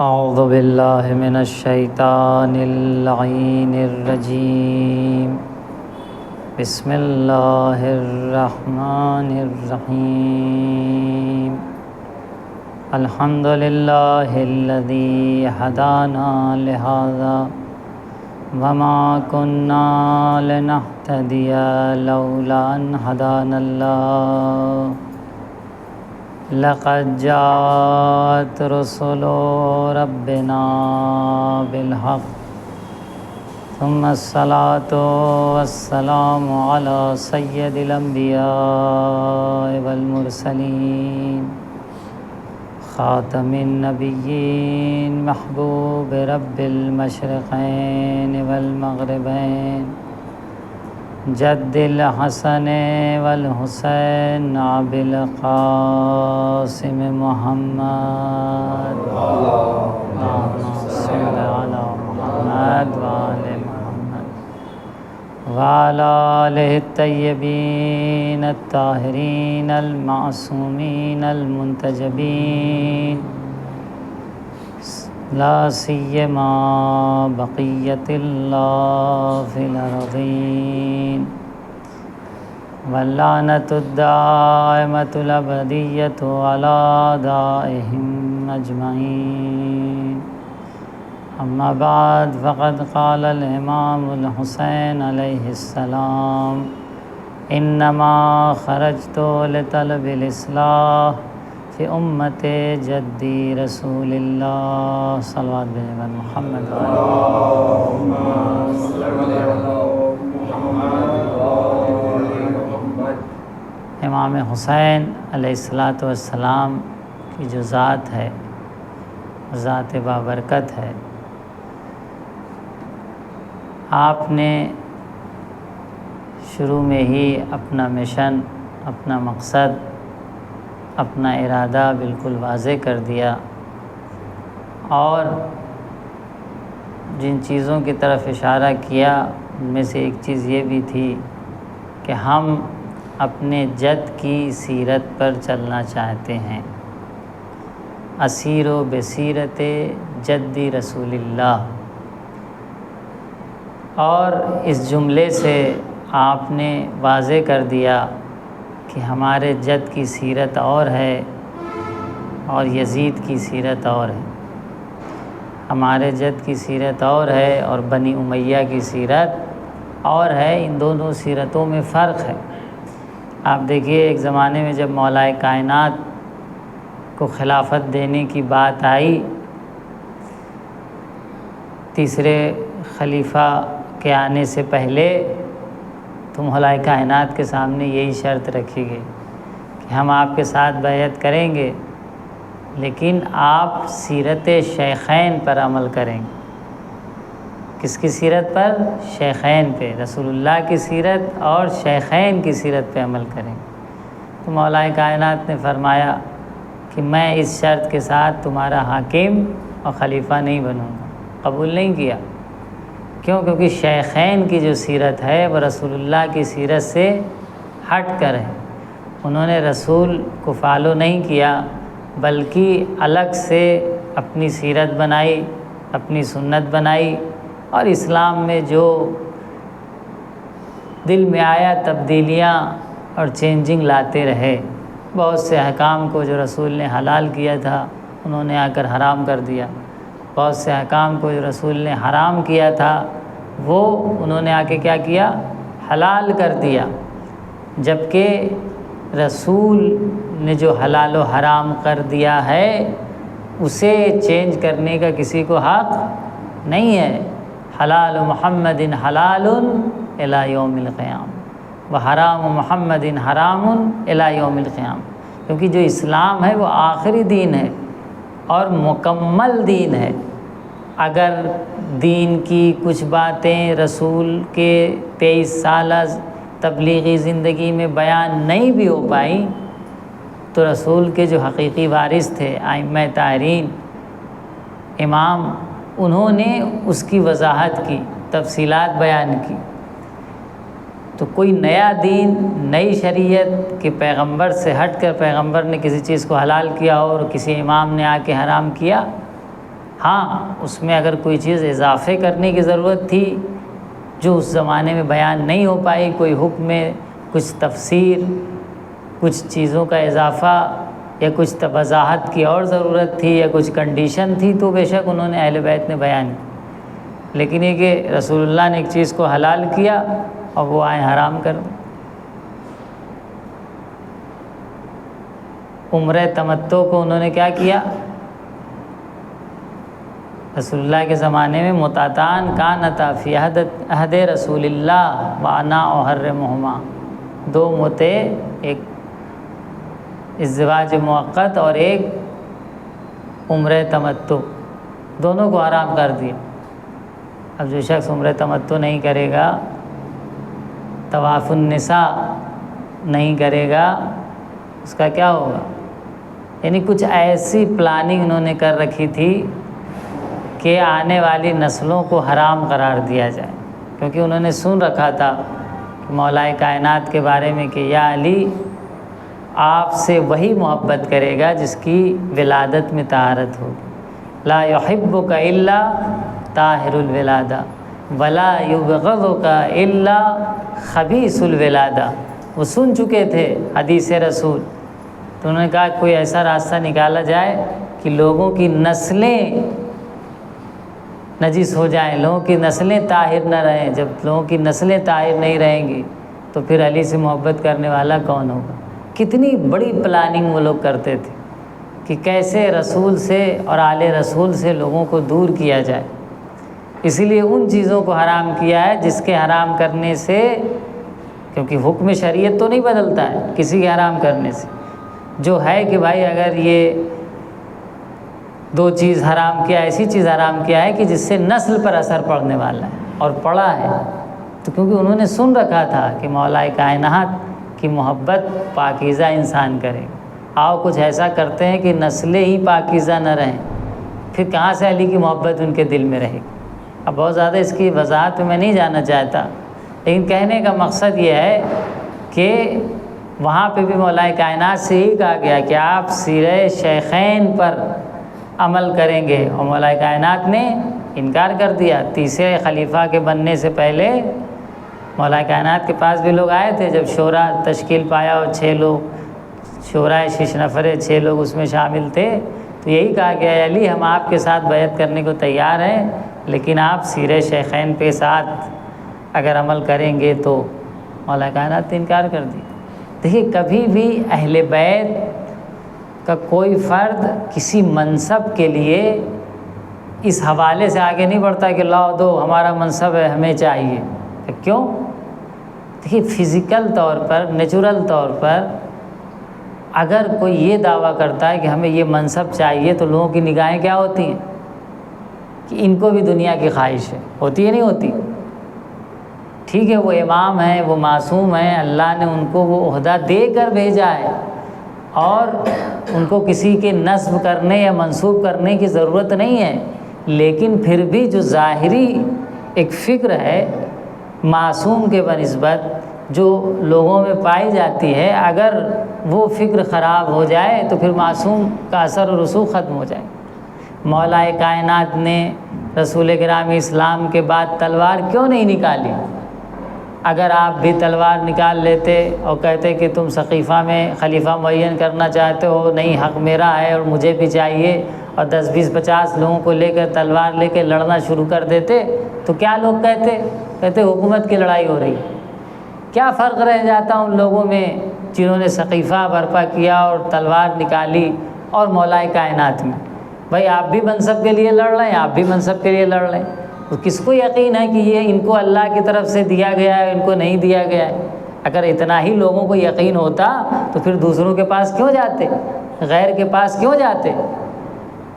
اعوذ باللہ من الشیطان اللعین الرجیم بسم اللہ الرحمن الرحیم الحمد للہ الذی ہدانا لہذا وما كنا لنهتدی لولا ان ہدانا اللہ لقد جاءت رسل ربنا بالحق ثم الصلاة والسلام على سید الانبیاء والمرسلین خاتم النبیین محبوب رب المشرقین والمغربین جد الحسن والحسین ابی القاسم محمد اللہم صل علی محمد وآل محمد وعلی آلہ الطیبین الطاہرین المعصومین المنتجبین لا سیما بقیت اللہ فی الارضین واللعنۃ الدائمۃ الابدیۃ علی اعدائہم اجمعین اما بعد فقد قال الامام الحسین علیہ السلام انما خرجت لطلب الاصلاح فی امت جدی رسول اللہ صلوات بجانب محمد امام حسین علیہ السلام کی جو ذات ہے ذات بابرکت ہے، آپ نے شروع میں ہی اپنا مشن، اپنا مقصد، اپنا ارادہ بالکل واضح کر دیا، اور جن چیزوں کی طرف اشارہ کیا ان میں سے ایک چیز یہ بھی تھی کہ ہم اپنے جد کی سیرت پر چلنا چاہتے ہیں، اسیر و بصیرت جدی رسول اللہ، اور اس جملے سے آپ نے واضح کر دیا کہ ہمارے جد کی سیرت اور ہے اور یزید کی سیرت اور ہے، ہمارے جد کی سیرت اور ہے اور بنی امیہ کی سیرت اور ہے، ان دونوں سیرتوں میں فرق ہے۔ آپ دیکھیے ایک زمانے میں جب مولائے کائنات کو خلافت دینے کی بات آئی، تیسرے خلیفہ کے آنے سے پہلے تو مولائے کائنات کے سامنے یہی شرط رکھی گئی کہ ہم آپ کے ساتھ بیعت کریں گے لیکن آپ سیرت شیخین پر عمل کریں گے۔ کس کی سیرت پر؟ شیخین پہ، رسول اللہ کی سیرت اور شیخین کی سیرت پہ عمل کریں گے۔ تو مولائے کائنات نے فرمایا کہ میں اس شرط کے ساتھ تمہارا حاکم اور خلیفہ نہیں بنوں گا، قبول نہیں کیا۔ کیوں؟ کیونکہ شیخین کی جو سیرت ہے وہ رسول اللہ کی سیرت سے ہٹ کر ہے، انہوں نے رسول کو فالو نہیں کیا بلکہ الگ سے اپنی سیرت بنائی، اپنی سنت بنائی، اور اسلام میں جو دل میں آیا تبدیلیاں اور چینجنگ لاتے رہے۔ بہت سے احکام کو جو رسول نے حلال کیا تھا انہوں نے آ کر حرام کر دیا، بہت سے احکام کو جو رسول نے حرام کیا تھا وہ انہوں نے آ کے کیا کیا؟ حلال کر دیا، جبکہ رسول نے جو حلال و حرام کر دیا ہے اسے چینج کرنے کا کسی کو حق نہیں ہے۔ حلال محمد حلال الی یوم القیامہ وحرام محمد حرام الی یوم القیامہ، کیونکہ جو اسلام ہے وہ آخری دین ہے اور مکمل دین ہے۔ اگر دین کی کچھ باتیں رسول کے 23 سالہ تبلیغی زندگی میں بیان نہیں بھی ہو پائیں تو رسول کے جو حقیقی وارث تھے ائمہ طاہرین، امام، انہوں نے اس کی وضاحت کی، تفصیلات بیان کی۔ تو کوئی نیا دین، نئی شریعت کہ پیغمبر سے ہٹ کر پیغمبر نے کسی چیز کو حلال کیا اور کسی امام نے آ کے حرام کیا، ہاں اس میں اگر کوئی چیز اضافے کرنے کی ضرورت تھی جو اس زمانے میں بیان نہیں ہو پائی، کوئی حکم میں کچھ تفسیر، کچھ چیزوں کا اضافہ یا کچھ وضاحت کی اور ضرورت تھی یا کچھ کنڈیشن تھی، تو بے شک انہوں نے اہل بیت نے بیان کی۔ لیکن یہ کہ رسول اللہ نے ایک چیز کو حلال کیا اور وہ آئے حرام کر دیں۔ عمرہ تمتع کو انہوں نے کیا کیا؟ رسول اللہ کے زمانے میں متعتان کانتا فی عہد رسول اللہ وانا احرمہما، دو متع، ایک ازدواج موقت اور ایک عمرہ تمتع، دونوں کو حرام کر دیا۔ اب جو شخص عمرہ تمتع نہیں کرے گا، طواف النساء نہیں کرے گا، اس کا کیا ہوگا؟ یعنی کچھ ایسی پلاننگ انہوں نے کر رکھی تھی کہ آنے والی نسلوں کو حرام قرار دیا جائے، کیونکہ انہوں نے سن رکھا تھا کہ مولا کائنات کے بارے میں کہ یا علی آپ سے وہی محبت کرے گا جس کی ولادت میں طہارت ہوگی، لا یحبک الا طاہر الولادہ ولا یبغضک الا خبیث الولادہ۔ وہ سن چکے تھے حدیث رسول، تو انہوں نے کہا کوئی ایسا راستہ نکالا جائے کہ لوگوں کی نسلیں نجس ہو جائیں، لوگوں کی نسلیں طاہر نہ رہیں۔ جب لوگوں کی نسلیں طاہر نہیں رہیں گی تو پھر علی سے محبت کرنے والا کون ہوگا؟ کتنی بڑی پلاننگ وہ لوگ کرتے تھے کہ کیسے رسول سے اور آل رسول سے لوگوں کو دور کیا جائے۔ اسی لیے ان چیزوں کو حرام کیا ہے جس کے حرام کرنے سے، کیونکہ حکم شریعت تو نہیں بدلتا ہے کسی کے حرام کرنے سے، جو ہے کہ بھائی اگر یہ دو چیز حرام کیا، ایسی چیز حرام کیا ہے کہ جس سے نسل پر اثر پڑنے والا ہے اور پڑا ہے، تو کیونکہ انہوں نے سن رکھا تھا کہ مولا کائنات کی محبت پاکیزہ انسان کرے، آؤ کچھ ایسا کرتے ہیں کہ نسلیں ہی پاکیزہ نہ رہیں، پھر کہاں سے علی کی محبت ان کے دل میں رہے گی۔ اب بہت زیادہ اس کی وضاحت میں نہیں جانا چاہتا، لیکن کہنے کا مقصد یہ ہے کہ وہاں پہ بھی مولا کائنات سے ہی کہا گیا کہ آپ سیرہ شیخین پر عمل کریں گے، اور مولا کائنات نے انکار کر دیا۔ تیسرے خلیفہ کے بننے سے پہلے مولا کائنات کے پاس بھی لوگ آئے تھے، جب شورا تشکیل پایا اور 6 لوگ، شورائے 6 نفر، 6 لوگ اس میں شامل تھے، تو یہی کہا گیا ہے علی ہم آپ کے ساتھ بیعت کرنے کو تیار ہیں، لیکن آپ سیرہ شیخین کے ساتھ اگر عمل کریں گے تو مولا کائنات نے انکار کر دیا۔ دیکھیے کبھی بھی اہل بیت کا کوئی فرد کسی منصب کے لیے اس حوالے سے آگے نہیں بڑھتا کہ لاؤ دو ہمارا منصب ہے ہمیں چاہیے۔ کیوں؟ دیکھیے فزیکل طور پر، نیچرل طور پر اگر کوئی یہ دعویٰ کرتا ہے کہ ہمیں یہ منصب چاہیے تو لوگوں کی نگاہیں کیا ہوتی ہیں کہ ان کو بھی دنیا کی خواہش ہے، ہوتی ہے نہیں ہوتی؟ ٹھیک ہے وہ امام ہیں، وہ معصوم ہیں، اللہ نے ان کو وہ عہدہ دے کر بھیجا ہے اور ان کو کسی کے نصب کرنے یا منصوب کرنے کی ضرورت نہیں ہے، لیکن پھر بھی جو ظاہری ایک فکر ہے معصوم کے بنسبت جو لوگوں میں پائی جاتی ہے، اگر وہ فکر خراب ہو جائے تو پھر معصوم کا اثر و رسوخ ختم ہو جائے۔ مولا کائنات نے رسول کرام اسلام کے بعد تلوار کیوں نہیں نکالی؟ اگر آپ بھی تلوار نکال لیتے اور کہتے کہ تم سقیفہ میں خلیفہ معین کرنا چاہتے ہو، نہیں حق میرا ہے اور مجھے بھی چاہیے، اور 10 20 50 لوگوں کو لے کر تلوار لے کے لڑنا شروع کر دیتے تو کیا لوگ کہتے حکومت کی لڑائی ہو رہی۔ کیا فرق رہ جاتا ان لوگوں میں جنہوں نے سقیفہ برپا کیا اور تلوار نکالی اور مولا کائنات میں؟ بھائی آپ بھی منصب کے لیے لڑ رہے ہیں، آپ بھی منصب کے لیے لڑ رہے ہیں، تو کس کو یقین ہے کہ یہ ان کو اللہ کی طرف سے دیا گیا ہے، ان کو نہیں دیا گیا ہے؟ اگر اتنا ہی لوگوں کو یقین ہوتا تو پھر دوسروں کے پاس کیوں جاتے، غیر کے پاس کیوں جاتے؟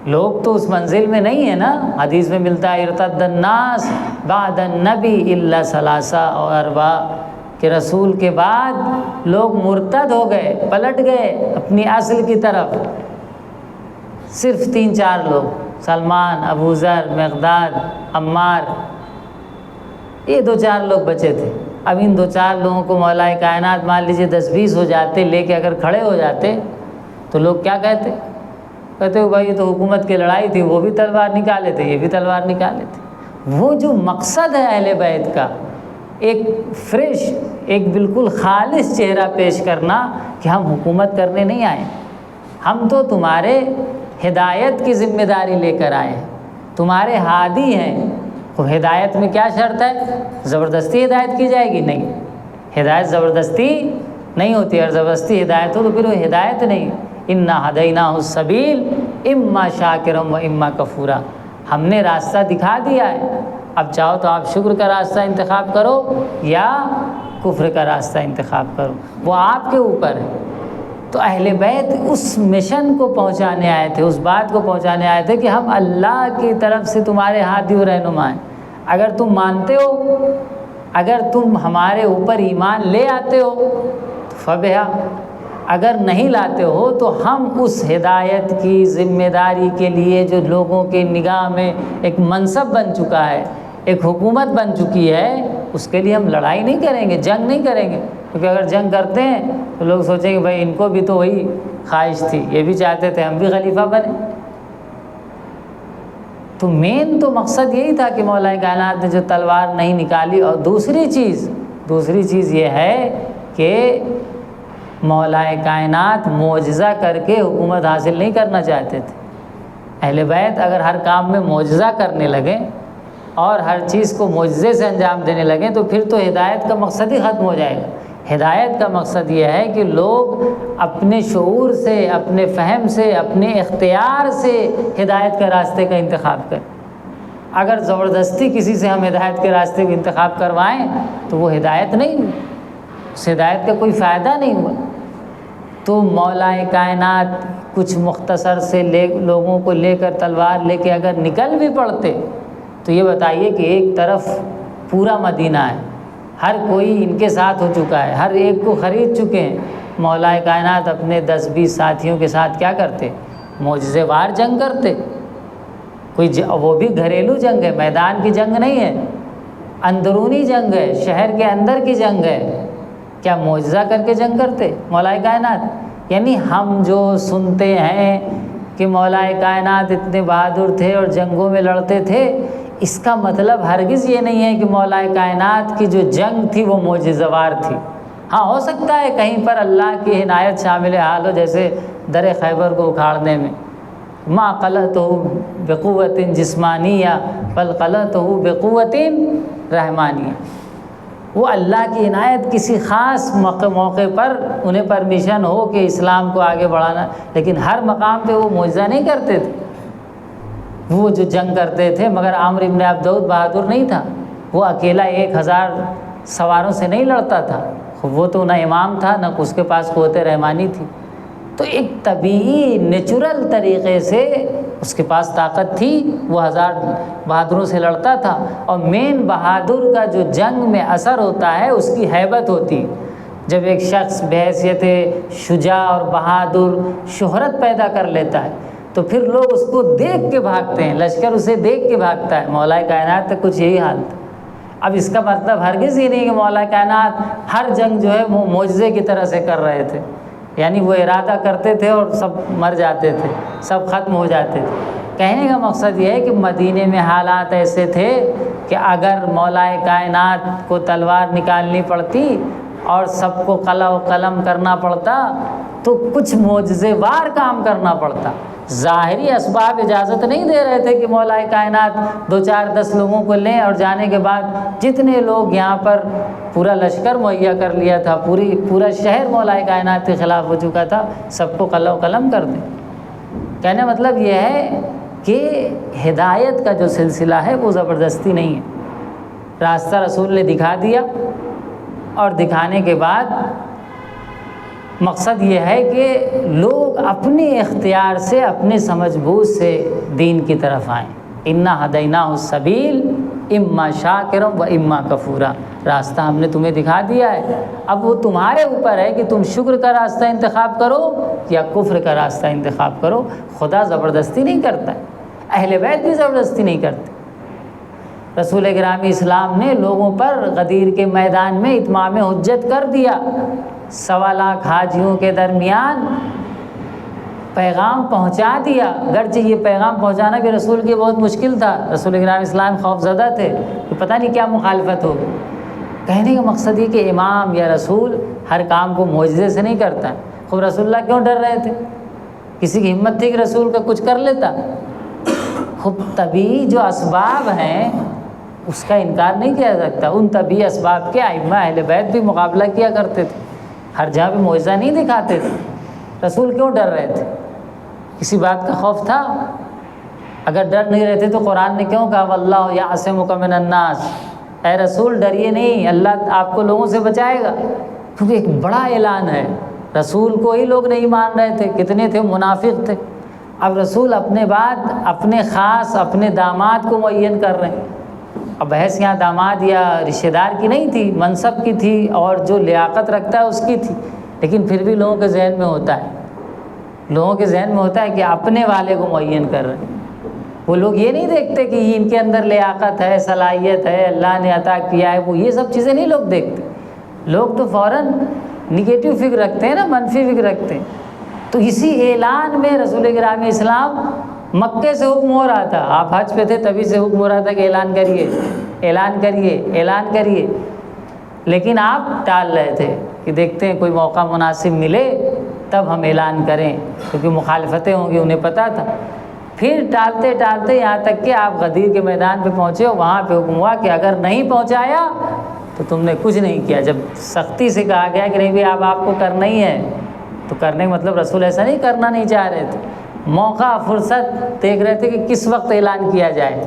لوگ تو اس منزل میں نہیں ہیں نا۔ حدیث میں ملتا ہے ارتد الناس بعد النبی الا ثلاثہ اور اربع، کہ رسول کے بعد لوگ مرتد ہو گئے، پلٹ گئے اپنی اصل کی طرف، صرف 3-4 لوگ، سلمان، ابو ذر، مقداد، عمار، یہ 2-4 لوگ بچے تھے۔ اب ان 2-4 لوگوں کو مولا کائنات مان لیجیے 10 20 ہو جاتے، لے کے اگر کھڑے ہو جاتے تو لوگ کیا کہتے؟ کہتے ہو بھائی یہ تو حکومت کی لڑائی تھی، وہ بھی تلوار نکالے تھے، یہ بھی تلوار نکالے تھے۔ وہ جو مقصد ہے اہل بیت کا، ایک فریش، ایک بالکل خالص چہرہ پیش کرنا کہ ہم حکومت کرنے نہیں آئے، ہم تو تمہارے ہدایت کی ذمہ داری لے کر آئے ہیں، تمہارے ہادی ہیں۔ تو ہدایت میں کیا شرط ہے؟ زبردستی ہدایت کی جائے گی؟ نہیں، ہدایت زبردستی نہیں ہوتی، اور زبردستی ہدایت ہو تو پھر وہ ہدایت نہیں۔ انا ہدیناہ السبیل اما شاکرا و اما کفورا، ہم نے راستہ دکھا دیا ہے، اب چاہو تو آپ شکر کا راستہ انتخاب کرو یا کفر کا راستہ انتخاب کرو، وہ آپ کے اوپر ہے۔ تو اہل بیت اس مشن کو پہنچانے آئے تھے، اس بات کو پہنچانے آئے تھے کہ ہم اللہ کی طرف سے تمہارے ہادی و رہنما ہیں، اگر تم مانتے ہو، اگر تم ہمارے اوپر ایمان لے آتے ہو تو فبہا، اگر نہیں لاتے ہو تو ہم اس ہدایت کی ذمہ داری کے لیے جو لوگوں کے نگاہ میں ایک منصب بن چکا ہے، ایک حکومت بن چکی ہے، اس کے لیے ہم لڑائی نہیں کریں گے، جنگ نہیں کریں گے، کیونکہ اگر جنگ کرتے ہیں تو لوگ سوچیں گے بھائی ان کو بھی تو وہی خواہش تھی، یہ بھی چاہتے تھے ہم بھی خلیفہ بنیں۔ تو مین تو مقصد یہی تھا کہ مولا کائنات نے جو تلوار نہیں نکالی۔ اور دوسری چیز یہ ہے کہ مولا کائنات معجزہ کر کے حکومت حاصل نہیں کرنا چاہتے تھے۔ اہل بیت اگر ہر کام میں معجزہ کرنے لگیں اور ہر چیز کو معجزے سے انجام دینے لگیں تو پھر تو ہدایت کا مقصد ہی ختم ہو جائے گا۔ ہدایت کا مقصد یہ ہے کہ لوگ اپنے شعور سے، اپنے فہم سے، اپنے اختیار سے ہدایت کے راستے کا انتخاب کریں۔ اگر زبردستی کسی سے ہم ہدایت کے راستے کا انتخاب کروائیں تو وہ ہدایت نہیں ہوئی، اس ہدایت کا کوئی فائدہ نہیں ہوا۔ تو مولا کائنات کچھ مختصر سے لوگوں کو لے کر تلوار لے کے اگر نکل بھی پڑتے تو یہ بتائیے کہ ایک طرف پورا مدینہ ہے، ہر کوئی ان کے ساتھ ہو چکا ہے، ہر ایک کو خرید چکے ہیں، مولا کائنات اپنے 10-20 ساتھیوں کے ساتھ کیا کرتے؟ معجزے وار جنگ کرتے۔ وہ بھی گھریلو جنگ ہے، میدان کی جنگ نہیں ہے، اندرونی جنگ ہے، شہر کے اندر کی جنگ ہے، کیا معجزہ کر کے جنگ کرتے مولا کائنات؟ یعنی ہم جو سنتے ہیں کہ مولا کائنات اتنے بہادر تھے اور جنگوں میں لڑتے تھے، اس کا مطلب ہرگز یہ نہیں ہے کہ مولا کائنات کی جو جنگ تھی وہ معجزہ وار تھی۔ ہاں ہو سکتا ہے کہیں پر اللہ کی عنایت شامل حال ہو، جیسے در خیبر کو اکھاڑنے میں، ما قلتہ بقوت جسمانیہ بل قلتہ بقوت رحمانیہ، وہ اللہ کی عنایت کسی خاص موقع پر انہیں پرمیشن ہو کہ اسلام کو آگے بڑھانا، لیکن ہر مقام پہ وہ معجزہ نہیں کرتے تھے۔ وہ جو جنگ کرتے تھے، مگر عامر ابن عبدود بہادر نہیں تھا، وہ اکیلا 1000 سواروں سے نہیں لڑتا تھا، وہ تو نہ امام تھا نہ اس کے پاس قوت رحمانی تھی، تو ایک طبیعی نیچرل طریقے سے اس کے پاس طاقت تھی، وہ 1000 بہادروں سے لڑتا تھا۔ اور مین بہادر کا جو جنگ میں اثر ہوتا ہے اس کی ہیبت ہوتی، جب ایک شخص بحیثیت شجاع اور بہادر شہرت پیدا کر لیتا ہے تو پھر لوگ اس کو دیکھ کے بھاگتے ہیں، لشکر اسے دیکھ کے بھاگتا ہے۔ مولا کائنات تک کچھ یہی حال تھا۔ اب اس کا مطلب ہرگز یہ نہیں کہ مولا کائنات ہر جنگ جو ہے وہ معجزے کی طرح سے کر رہے تھے، یعنی وہ ارادہ کرتے تھے اور سب مر جاتے تھے، سب ختم ہو جاتے تھے۔ کہنے کا مقصد یہ ہے کہ مدینے میں حالات ایسے تھے کہ اگر مولا کائنات کو تلوار نکالنی پڑتی اور سب کو قلم و قلم کرنا پڑتا تو کچھ معجزے وار کام کرنا پڑتا۔ ظاہری اسباب اجازت نہیں دے رہے تھے کہ مولا کائنات 2-4-10 لوگوں کو لیں اور جانے کے بعد جتنے لوگ یہاں پر پورا لشکر مہیا کر لیا تھا، پورا شہر مولا کائنات کے خلاف ہو چکا تھا، سب کو قلم و قلم کر دیں۔ کہنے مطلب یہ ہے کہ ہدایت کا جو سلسلہ ہے وہ زبردستی نہیں ہے، راستہ رسول نے دکھا دیا، اور دکھانے کے بعد مقصد یہ ہے کہ لوگ اپنے اختیار سے، اپنے سمجھ بوجھ سے دین کی طرف آئیں۔ انا ہدیناہ السبیل اما شاکرا و اما کفورا، راستہ ہم نے تمہیں دکھا دیا ہے، اب وہ تمہارے اوپر ہے کہ تم شکر کا راستہ انتخاب کرو یا کفر کا راستہ انتخاب کرو۔ خدا زبردستی نہیں کرتا ہے، اہل بیت بھی زبردستی نہیں کرتے۔ رسول گرامی اسلام نے لوگوں پر غدیر کے میدان میں اتمام حجت کر دیا۔ 1.25 لاکھ حاجیوں کے درمیان پیغام پہنچا دیا، گرچہ یہ پیغام پہنچانا بھی رسول کے بہت مشکل تھا، رسول اکرم اسلام خوف زدہ تھے کہ پتہ نہیں کیا مخالفت ہوگی۔ کہنے کا مقصد یہ کہ امام یا رسول ہر کام کو معجزے سے نہیں کرتا ہے۔ خود رسول اللہ کیوں ڈر رہے تھے؟ کسی کی ہمت تھی کہ رسول کا کچھ کر لیتا؟ خود طبعی جو اسباب ہیں اس کا انکار نہیں کیا جا سکتا، ان طبعی اسباب کے ائمہ اہل بیت بھی مقابلہ کیا کرتے تھے، ہر جگہ پہ معجزہ نہیں دکھاتے تھے۔ رسول کیوں ڈر رہے تھے؟ کسی بات کا خوف تھا؟ اگر ڈر نہیں رہتے تو قرآن نے کیوں کہا واللہ یعصمک من الناس؟ اے رسول ڈریے نہیں، اللہ آپ کو لوگوں سے بچائے گا، کیونکہ ایک بڑا اعلان ہے۔ رسول کو ہی لوگ نہیں مان رہے تھے، کتنے تھے منافق تھے۔ اب رسول اپنے بعد اپنے خاص اپنے داماد کو معین کر رہے ہیں۔ اب بحث یہاں داماد یا رشتہ دار کی نہیں تھی، منصب کی تھی، اور جو لیاقت رکھتا ہے اس کی تھی، لیکن پھر بھی لوگوں کے ذہن میں ہوتا ہے، لوگوں کے ذہن میں ہوتا ہے کہ اپنے والے کو معین کر رہے ہیں۔ وہ لوگ یہ نہیں دیکھتے کہ ان کے اندر لیاقت ہے، صلاحیت ہے، اللہ نے عطا کیا ہے، وہ یہ سب چیزیں نہیں لوگ دیکھتے۔ لوگ تو فوراً نگیٹو فکر رکھتے ہیں نا، منفی فکر رکھتے ہیں۔ تو اسی اعلان میں رسول اکرم اسلام مکے سے حکم ہو رہا تھا، آپ حج پہ تھے تبھی سے حکم ہو رہا تھا کہ اعلان کریے، اعلان کریے، اعلان کریے، لیکن آپ ٹال رہے تھے کہ دیکھتے ہیں کوئی موقع مناسب ملے تب ہم اعلان کریں، کیونکہ مخالفتیں ہوں گی، انہیں پتہ تھا۔ پھر ٹالتے ٹالتے یہاں تک کہ آپ غدیر کے میدان پہ پہنچے، وہاں پہ حکم ہوا کہ اگر نہیں پہنچایا تو تم نے کچھ نہیں کیا۔ جب سختی سے کہا گیا کہ نہیں بھی آپ کو کرنا ہی ہے، تو کرنے کا مطلب رسول ایسا نہیں کرنا نہیں چاہ رہے تھے، موقع فرصت دیکھ رہے تھے کہ کس وقت اعلان کیا جائے۔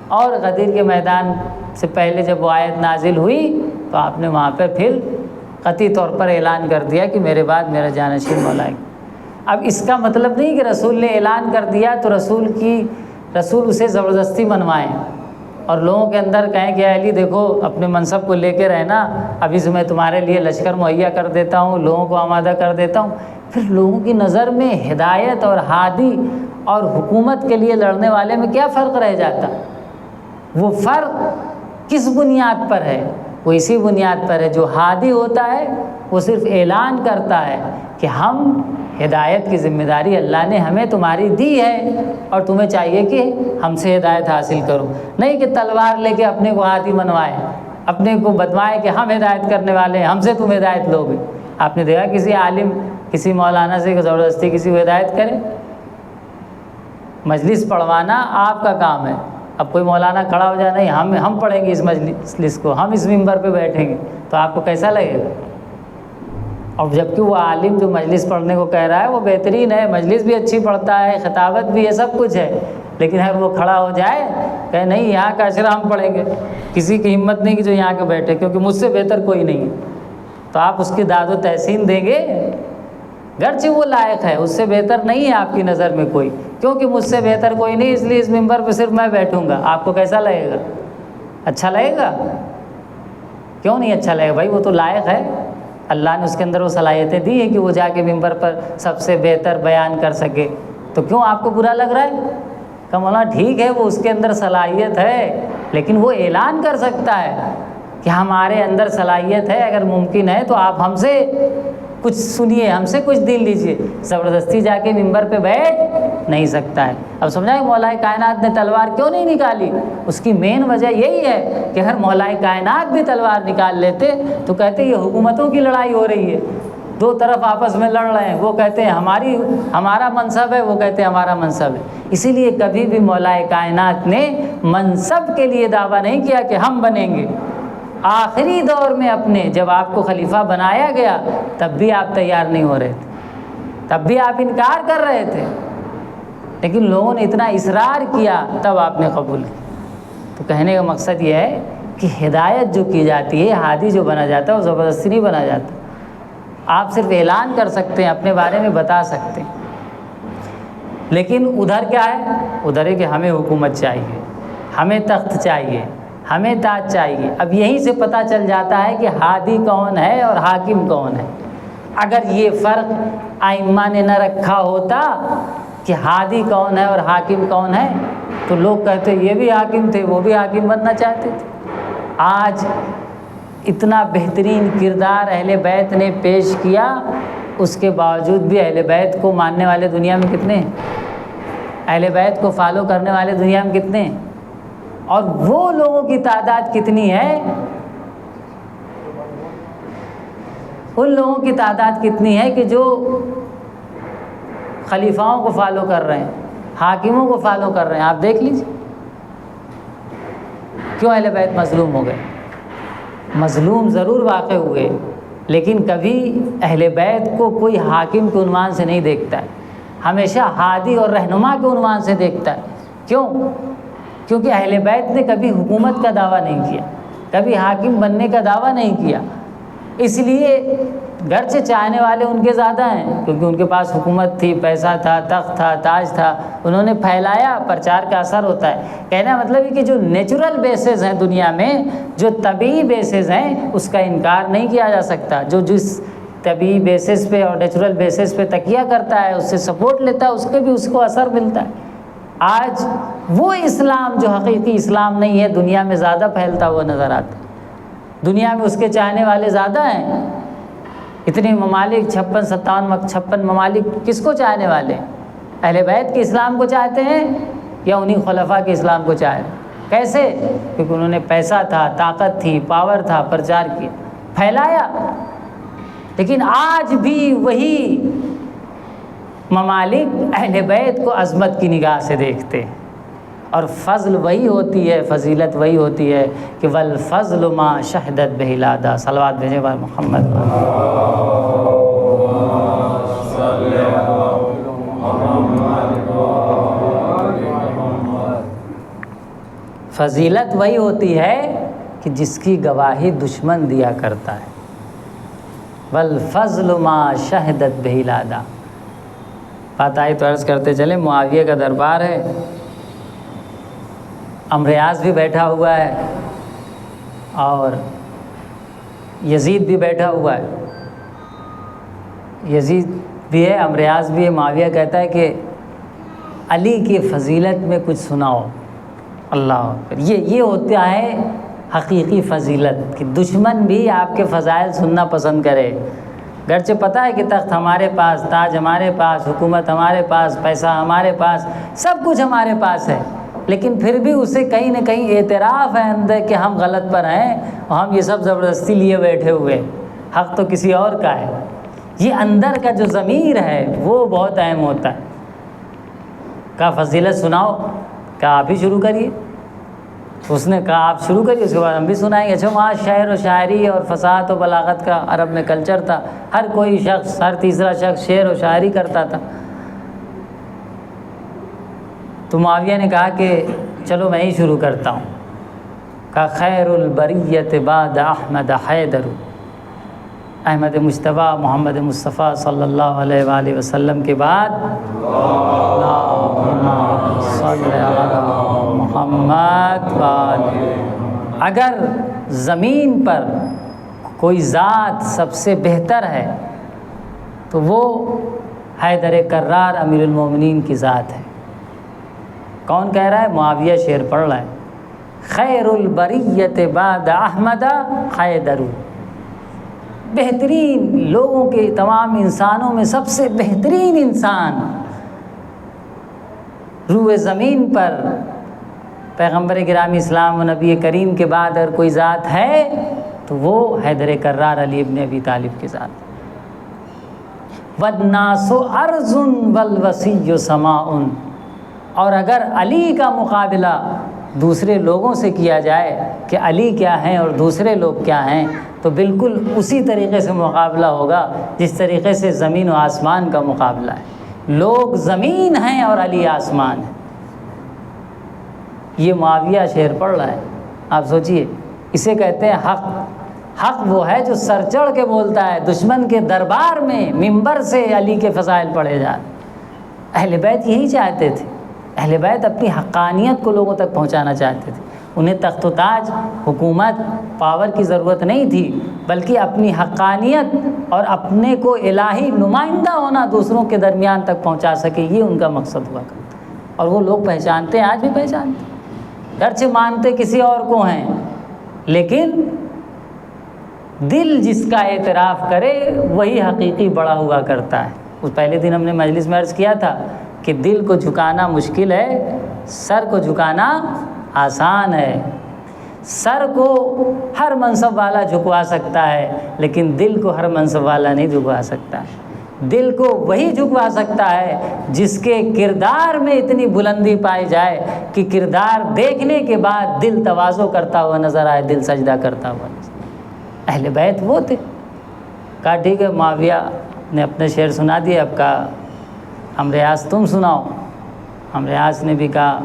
اور غدیر کے میدان سے پہلے جب وہ آیت نازل ہوئی تو آپ نے وہاں پہ پھر قطعی طور پر اعلان کر دیا کہ میرے بعد میرا جانشین مولا ہے۔ اب اس کا مطلب نہیں کہ رسول نے اعلان کر دیا تو رسول اسے زبردستی منوائیں اور لوگوں کے اندر کہیں کہ علی دیکھو اپنے منصب کو لے کے رہنا، ابھی سے میں تمہارے لیے لشکر مہیا کر دیتا ہوں، لوگوں کو آمادہ کر دیتا ہوں۔ پھر لوگوں کی نظر میں ہدایت اور ہادی اور حکومت کے لیے لڑنے والے میں کیا فرق رہ جاتا؟ وہ فرق کس بنیاد پر ہے؟ وہ اسی بنیاد پر ہے، جو ہادی ہوتا ہے وہ صرف اعلان کرتا ہے کہ ہم ہدایت کی ذمہ داری اللہ نے ہمیں تمہاری دی ہے اور تمہیں چاہیے کہ ہم سے ہدایت حاصل کرو، نہیں کہ تلوار لے کے اپنے کو ہاتھی منوائے، اپنے کو بتوائے کہ ہم ہدایت کرنے والے ہیں، ہم سے تم ہدایت لوگے۔ آپ نے دیکھا کسی عالم کسی مولانا سے زبردستی کسی کو ہدایت کرے؟ مجلس پڑھوانا آپ کا کام ہے، اب کوئی مولانا کھڑا ہو جائے نہیں ہم پڑھیں گے اس مجلس کو، ہم اس منبر پہ بیٹھیں گے، تو آپ کو کیسا لگے گا؟ اور جبکہ وہ عالم جو مجلس پڑھنے کو کہہ رہا ہے وہ بہترین ہے، مجلس بھی اچھی پڑھتا ہے، خطابت بھی ہے، سب کچھ ہے، لیکن اگر وہ کھڑا ہو جائے کہ نہیں یہاں کا اشرا ہم پڑھیں گے، کسی کی ہمت نہیں کہ جو یہاں کے بیٹھے، کیونکہ مجھ سے بہتر کوئی نہیں ہے، تو آپ اس کی داد و تحسین دیں گے؟ گرچہ وہ لائق ہے، اس سے بہتر نہیں ہے آپ کی نظر میں کوئی، کیونکہ مجھ سے بہتر کوئی نہیں اس لیے اس ممبر پہ صرف میں بیٹھوں گا، آپ کو کیسا لگے گا؟ اچھا لگے گا؟ کیوں نہیں اچھا لگے گا بھائی؟ وہ تو لائق ہے، اللہ نے اس کے اندر وہ صلاحیتیں دی ہیں کہ وہ جا کے ممبر پر سب سے بہتر بیان کر سکے، تو کیوں آپ کو برا لگ رہا ہے؟ کہ مولانا ٹھیک ہے وہ اس کے اندر صلاحیت ہے، لیکن وہ اعلان کر سکتا ہے کہ ہمارے اندر صلاحیت ہے، اگر ممکن ہے تو آپ ہم سے کچھ سنیے، ہم سے کچھ دین لیجیے، زبردستی جا کے ممبر پہ بیٹھ نہیں سکتا ہے۔ اب سمجھا کہ مولا کائنات نے تلوار کیوں نہیں نکالی؟ اس کی مین وجہ یہی ہے کہ اگر مولا کائنات بھی تلوار نکال لیتے تو کہتے یہ حکومتوں کی لڑائی ہو رہی ہے، دو طرف آپس میں لڑ رہے ہیں، وہ کہتے ہیں ہمارا منصب ہے، وہ کہتے ہیں ہمارا منصب ہے۔ اسی لیے کبھی بھی مولا کائنات نے منصب کے لیے دعویٰ نہیں کیا کہ ہم بنیں گے۔ آخری دور میں اپنے جب آپ کو خلیفہ بنایا گیا تب بھی آپ تیار نہیں ہو رہے تھے، تب بھی آپ انکار کر رہے تھے، لیکن لوگوں نے اتنا اصرار کیا تب آپ نے قبول کیا۔ تو کہنے کا مقصد یہ ہے کہ ہدایت جو کی جاتی ہے، ہادی جو بنا جاتا ہے وہ زبردستی نہیں بنا جاتا، آپ صرف اعلان کر سکتے ہیں، اپنے بارے میں بتا سکتے ہیں۔ لیکن ادھر کیا ہے؟ ادھر ہے کہ ہمیں حکومت چاہیے، ہمیں تخت چاہیے، ہمیں تاج چاہیے۔ اب یہیں سے پتہ چل جاتا ہے کہ ہادی کون ہے اور حاکم کون ہے۔ اگر یہ فرق ائمہ نے نہ رکھا ہوتا کہ ہادی کون ہے اور حاکم کون ہے تو لوگ کہتے یہ بھی حاکم تھے، وہ بھی حاکم بننا چاہتے تھے۔ آج اتنا بہترین کردار اہل بیت نے پیش کیا اس کے باوجود بھی اہل بیت کو ماننے والے دنیا میں کتنے ہیں؟ اہل بیت کو فالو کرنے والے دنیا میں کتنے ہیں؟ اور وہ لوگوں کی تعداد کتنی ہے؟ ان لوگوں کی تعداد کتنی ہے کہ جو خلیفاؤں کو فالو کر رہے ہیں، حاکموں کو فالو کر رہے ہیں؟ آپ دیکھ لیجیے کیوں اہل بیت مظلوم ہو گئے؟ مظلوم ضرور واقع ہوئے، لیکن کبھی اہل بیت کو کوئی حاکم کے عنوان سے نہیں دیکھتا ہے، ہمیشہ ہادی اور رہنما کے عنوان سے دیکھتا ہے۔ کیوں؟ کیونکہ اہل بیت نے کبھی حکومت کا دعویٰ نہیں کیا، کبھی حاکم بننے کا دعویٰ نہیں کیا، اس لیے گرچہ چاہنے والے ان کے زیادہ ہیں، کیونکہ ان کے پاس حکومت تھی، پیسہ تھا، تخت تھا، تاج تھا، انہوں نے پھیلایا، پرچار کا اثر ہوتا ہے۔ کہنا مطلب ہے کہ جو نیچرل بیسز ہیں دنیا میں، جو طبعی بیسز ہیں، اس کا انکار نہیں کیا جا سکتا۔ جو جس طبعی بیسس پہ اور نیچرل بیسس پہ تکیہ کرتا ہے، اس سے سپورٹ لیتا ہے، اس کے بھی اس کو اثر ملتا ہے۔ آج وہ اسلام جو حقیقی اسلام نہیں ہے، دنیا میں زیادہ پھیلتا ہوا نظر آتا ہے، دنیا میں اس کے چاہنے والے زیادہ ہیں۔ اتنے ممالک 56 ممالک کس کو چاہنے والے ہیں؟ اہل بیت کے اسلام کو چاہتے ہیں یا انہی خلفاء کے اسلام کو چاہتے ہیں؟ کیسے؟ کیونکہ انہوں نے پیسہ تھا، طاقت تھی، پاور تھا، پرچار کیا، پھیلایا۔ لیکن آج بھی وہی ممالک اہل بیت کو عظمت کی نگاہ سے دیکھتے ہیں، اور فضل وہی ہوتی ہے، فضیلت وہی ہوتی ہے کہ والفضل ما شہدت بہ العادا۔ صلوات بھیجیں بھائی محمد۔ فضیلت وہی ہوتی ہے کہ جس کی گواہی دشمن دیا کرتا ہے۔ والفضل ما شہدت بہ العادا۔ بات آئی تو عرض کرتے چلے، معاویہ کا دربار ہے، امریاز بھی بیٹھا ہوا ہے اور یزید بھی بیٹھا ہوا ہے۔ یزید بھی ہے، امریاز بھی ہے۔ معاویہ کہتا ہے کہ علی کی فضیلت میں کچھ سناؤ۔ اللہ اکبر۔ یہ ہوتا ہے حقیقی فضیلت کہ دشمن بھی آپ کے فضائل سننا پسند کرے، گرچہ پتہ ہے کہ تخت ہمارے پاس، تاج ہمارے پاس، حکومت ہمارے پاس، پیسہ ہمارے پاس، سب کچھ ہمارے پاس ہے، لیکن پھر بھی اسے کہیں نہ کہیں اعتراف ہے اندر کہ ہم غلط پر ہیں اور ہم یہ سب زبردستی لیے بیٹھے ہوئے، حق تو کسی اور کا ہے۔ یہ اندر کا جو ضمیر ہے وہ بہت اہم ہوتا ہے۔ کہا فضیلت سناؤ، کہا آپ ہی شروع کریے۔ اس نے کہا آپ شروع کریے، اس کے بعد ہم بھی سنائیں گے۔ اچھا، وہاں شعر و شاعری اور فصاحت و بلاغت کا عرب میں کلچر تھا، ہر کوئی شخص، ہر تیسرا شخص شعر و شاعری کرتا تھا۔ تو معاویہ نے کہا کہ چلو میں ہی شروع کرتا ہوں۔ کہا خیر البریت بعد احمد حیدر۔ احمد مجتبیٰ محمد مصطفیٰ صلی اللہ علیہ وآلہ وسلم کے بعد اللہم صلی علی محمد وآلہ۔ اگر زمین پر کوئی ذات سب سے بہتر ہے تو وہ حیدر کرار امیر المومنین کی ذات ہے۔ کون کہہ رہا ہے؟ معاویہ شعر پڑھ رہا ہے۔ خیر البریت بعد احمد حیدر۔ بہترین لوگوں کے، تمام انسانوں میں سب سے بہترین انسان روئے زمین پر پیغمبر گرامی اسلام و نبی کریم کے بعد اگر کوئی ذات ہے تو وہ حیدر کرار علی ابن ابی طالب کی ذات۔ وَالنَّاسُ أَرْضٌ وَالْوَصِيُّ سَمَاءٌ۔ اور اگر علی کا مقابلہ دوسرے لوگوں سے کیا جائے کہ علی کیا ہیں اور دوسرے لوگ کیا ہیں، تو بالکل اسی طریقے سے مقابلہ ہوگا جس طریقے سے زمین و آسمان کا مقابلہ ہے۔ لوگ زمین ہیں اور علی آسمان ہے۔ یہ معاویہ شعر پڑھ رہا ہے، آپ سوچئے، اسے کہتے ہیں حق۔ حق وہ ہے جو سر چڑھ کے بولتا ہے، دشمن کے دربار میں منبر سے علی کے فضائل پڑھے جائیں۔ اہل بیت یہی چاہتے تھے، اہل بیت اپنی حقانیت کو لوگوں تک پہنچانا چاہتے تھے۔ انہیں تخت و تاج، حکومت، پاور کی ضرورت نہیں تھی، بلکہ اپنی حقانیت اور اپنے کو الہی نمائندہ ہونا دوسروں کے درمیان تک پہنچا سکے، یہ ان کا مقصد ہوا کرتا۔ اور وہ لوگ پہچانتے ہیں، آج بھی پہچانتے ہیں، گرچہ مانتے کسی اور کو ہیں، لیکن دل جس کا اعتراف کرے وہی حقیقی بڑا ہوا کرتا ہے۔ اس پہلے دن ہم نے مجلس میں عرض کیا تھا کہ دل کو جھکانا مشکل ہے، سر کو جھکانا آسان ہے۔ سر کو ہر منصب والا جھکوا سکتا ہے، لیکن دل کو ہر منصب والا نہیں جھکوا سکتا۔ دل کو وہی جھکوا سکتا ہے جس کے کردار میں اتنی بلندی پائی جائے کہ کردار دیکھنے کے بعد دل تواضع کرتا ہوا نظر آئے، دل سجدہ کرتا ہوا نظر آئے۔ اہل بیت وہ تھے۔ کہا ٹھیک ہے، معاویہ نے اپنے شعر سنا دیے، اب کہا عمرو عاص تم سناؤ۔ عمرو عاص نے بھی کہا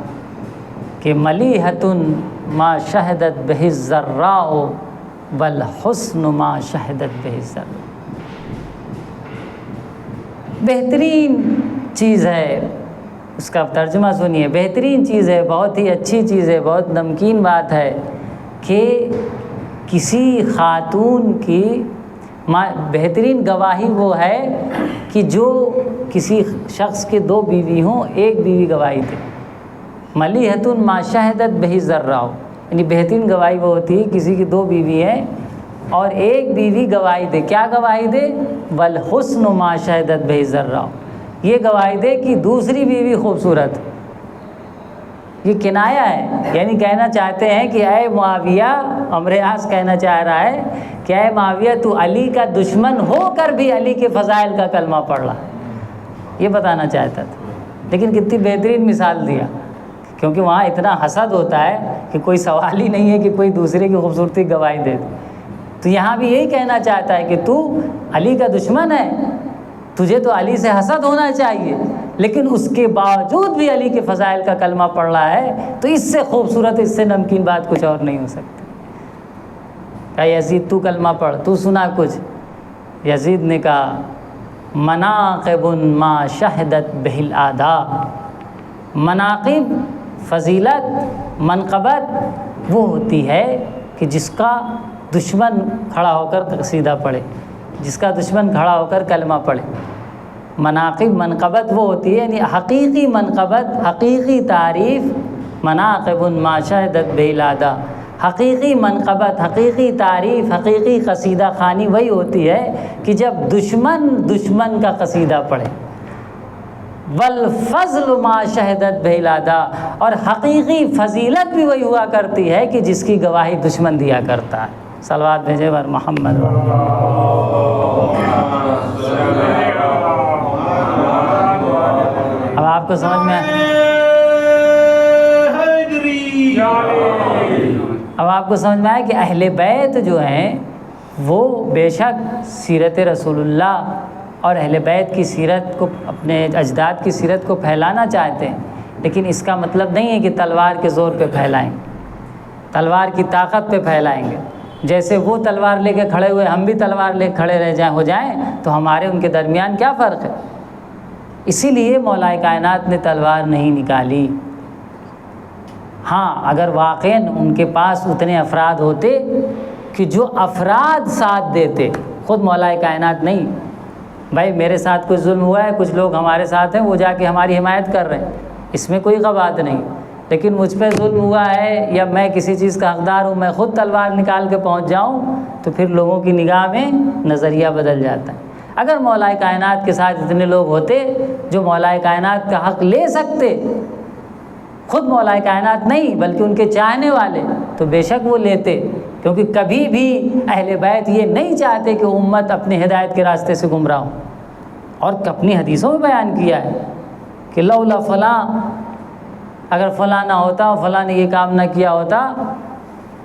کہ ملیحۃ ما شہدت بہ الضراء والحسن ما شہدت بہ الضراء۔ بہترین چیز ہے، اس کا ترجمہ سنیے، بہترین چیز ہے، بہت ہی اچھی چیز ہے، بہت نمکین بات ہے کہ کسی خاتون کی بہترین گواہی وہ ہے کہ جو کسی شخص کے 2 بیوی ہوں، ایک بیوی گواہی دے۔ ملیحۃ ما شہدت بہ الضراء، یعنی بہترین گواہی وہ ہوتی ہے کسی کی 2 بیوی ہیں اور ایک بیوی گواہی دے۔ کیا گواہی دے؟ والحسن ما شہدت بہ الضراء، یہ گواہی دے کہ دوسری بیوی خوبصورت۔ یہ کنایا ہے، یعنی کہنا چاہتے ہیں کہ اے معاویہ، عمرو عاص کہنا چاہ رہا ہے کہ اے معاویہ تو علی کا دشمن ہو کر بھی علی کے فضائل کا کلمہ پڑھ رہا ہے، یہ بتانا چاہتا تھا۔ لیکن کتنی بہترین مثال دیا، کیونکہ وہاں اتنا حسد ہوتا ہے کہ کوئی سوال ہی نہیں ہے کہ کوئی دوسرے کی خوبصورتی گواہی دے دے۔ تو یہاں بھی یہی کہنا چاہتا ہے کہ تو علی کا دشمن ہے، تجھے تو علی سے حسد ہونا چاہیے، لیکن اس کے باوجود بھی علی کے فضائل کا کلمہ پڑھ رہا ہے، تو اس سے خوبصورت، اس سے نمکین بات کچھ اور نہیں ہو سکتی۔ کہا یزید تو کلمہ پڑھ، تو سنا کچھ۔ یزید نے کہا مناقب ما شہدت بہ الاعداء، مناقب، فضیلت، منقبت وہ ہوتی ہے کہ جس کا دشمن کھڑا ہو کر قصیدہ پڑھے، جس کا دشمن کھڑا ہو کر کلمہ پڑھے۔ مناقب، منقبت وہ ہوتی ہے، یعنی حقیقی منقبت، حقیقی تعریف، مناقب ما شہدت بہ الاعداء، حقیقی منقبت، حقیقی تعریف، حقیقی قصیدہ خوانی وہی ہوتی ہے کہ جب دشمن کا قصیدہ پڑھے۔ والفضل ما شہدت بہ الاعداء، اور حقیقی فضیلت بھی وہی ہوا کرتی ہے کہ جس کی گواہی دشمن دیا کرتا ہے۔ صلوات بھیجے بر محمد۔ اب آپ کو سمجھ میں آیا کہ اہل بیت جو ہیں وہ بے شک سیرت رسول اللہ اور اہل بیت کی سیرت کو، اپنے اجداد کی سیرت کو پھیلانا چاہتے ہیں، لیکن اس کا مطلب نہیں ہے کہ تلوار کے زور پہ پھیلائیں، تلوار کی طاقت پہ پھیلائیں گے۔ جیسے وہ تلوار لے کے کھڑے ہوئے، ہم بھی تلوار لے کھڑے ہو جائیں تو ہمارے ان کے درمیان کیا فرق ہے؟ اسی لیے مولا کائنات نے تلوار نہیں نکالی۔ ہاں اگر واقعاً ان کے پاس اتنے افراد ہوتے کہ جو افراد ساتھ دیتے، خود مولا کائنات نہیں، بھائی میرے ساتھ کچھ ظلم ہوا ہے، کچھ لوگ ہمارے ساتھ ہیں، وہ جا کے ہماری حمایت کر رہے ہیں، اس میں کوئی بات نہیں، لیکن مجھ پہ ظلم ہوا ہے یا میں کسی چیز کا حقدار ہوں، میں خود تلوار نکال کے پہنچ جاؤں تو پھر لوگوں کی نگاہ میں نظریہ بدل جاتا ہے۔ اگر مولا کائنات کے ساتھ اتنے لوگ ہوتے جو مولا کائنات کا حق لے سکتے، خود مولا کائنات نہیں بلکہ ان کے چاہنے والے، تو بے شک وہ لیتے، کیونکہ کبھی بھی اہل بیت یہ نہیں چاہتے کہ امت اپنے ہدایت کے راستے سے گمراہ ہو، اور اپنی حدیثوں میں بیان کیا ہے کہ لولا فلاں، اگر فلاں نہ ہوتا، فلاں نے یہ کام نہ کیا ہوتا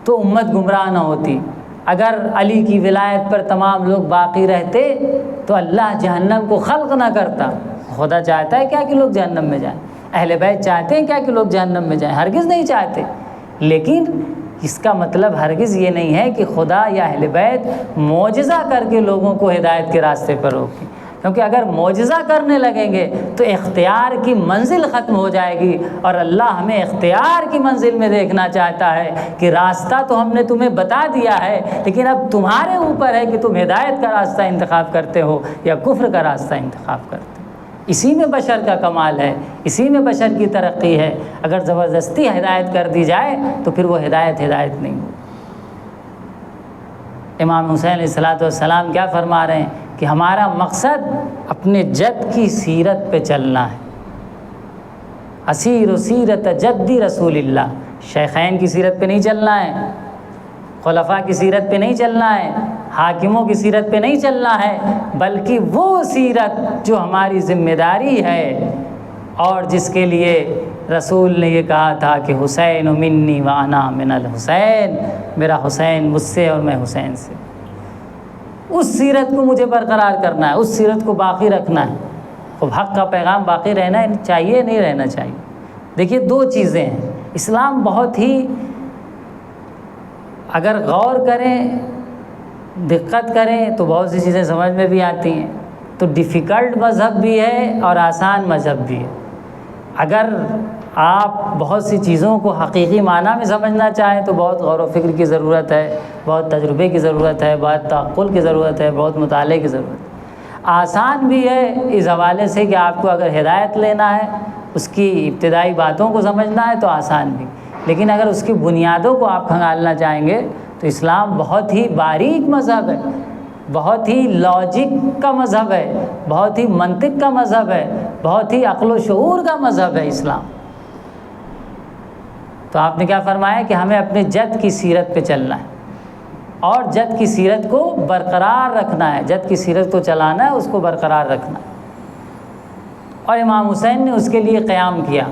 تو امت گمراہ نہ ہوتی، اگر علی کی ولایت پر تمام لوگ باقی رہتے تو اللہ جہنم کو خلق نہ کرتا۔ خدا چاہتا ہے کیا کہ لوگ جہنم میں جائیں؟ اہل بیت چاہتے ہیں کیا کہ لوگ جہنم میں جائیں؟ ہرگز نہیں چاہتے، لیکن اس کا مطلب ہرگز یہ نہیں ہے کہ خدا یا اہل بیت معجزہ کر کے لوگوں کو ہدایت کے راستے پر روکیں، کیونکہ اگر معجزہ کرنے لگیں گے تو اختیار کی منزل ختم ہو جائے گی، اور اللہ ہمیں اختیار کی منزل میں دیکھنا چاہتا ہے کہ راستہ تو ہم نے تمہیں بتا دیا ہے، لیکن اب تمہارے اوپر ہے کہ تم ہدایت کا راستہ انتخاب کرتے ہو یا کفر کا راستہ انتخاب کرتے ہو۔ اسی میں بشر کا کمال ہے، اسی میں بشر کی ترقی ہے۔ اگر زبردستی ہدایت کر دی جائے تو پھر وہ ہدایت نہیں ہوگی۔ امام حسین علیہ الصلوۃ والسلام کیا فرما رہے ہیں کہ ہمارا مقصد اپنے جد کی سیرت پہ چلنا ہے. اسیر سیرت جدی رسول اللہ، شیخین کی سیرت پہ نہیں چلنا ہے، خلفاء کی سیرت پہ نہیں چلنا ہے، حاکموں کی سیرت پہ نہیں چلنا ہے، بلکہ وہ سیرت جو ہماری ذمہ داری ہے اور جس کے لیے رسول نے یہ کہا تھا کہ حسین منی وانا من الحسین، میرا حسین مجھ سے اور میں حسین سے. اس سیرت کو مجھے برقرار کرنا ہے، اس سیرت کو باقی رکھنا ہے. اب حق کا پیغام باقی رہنا چاہیے نہیں رہنا چاہیے. دیکھیے دو چیزیں ہیں. اسلام بہت ہی اگر غور کریں، دقت کریں تو بہت سی چیزیں سمجھ میں بھی آتی ہیں. تو ڈیفیکلٹ مذہب بھی ہے اور آسان مذہب بھی ہے. اگر آپ بہت سی چیزوں کو حقیقی معنی میں سمجھنا چاہیں تو بہت غور و فکر کی ضرورت ہے، بہت تجربے کی ضرورت ہے، بہت تعقل کی ضرورت ہے، بہت مطالعے کی ضرورت ہے. آسان بھی ہے اس حوالے سے کہ آپ کو اگر ہدایت لینا ہے، اس کی ابتدائی باتوں کو سمجھنا ہے تو آسان بھی. لیکن اگر اس کی بنیادوں کو آپ کھنگالنا چاہیں گے تو اسلام بہت ہی باریک مذہب ہے، بہت ہی لاجک کا مذہب ہے، بہت ہی منطق کا مذہب ہے، بہت ہی عقل و شعور کا مذہب ہے اسلام. تو آپ نے کیا فرمایا کہ ہمیں اپنے جد کی سیرت پہ چلنا ہے اور جد کی سیرت کو برقرار رکھنا ہے، جد کی سیرت کو چلانا ہے، اس کو برقرار رکھنا ہے. اور امام حسین نے اس کے لیے قیام کیا.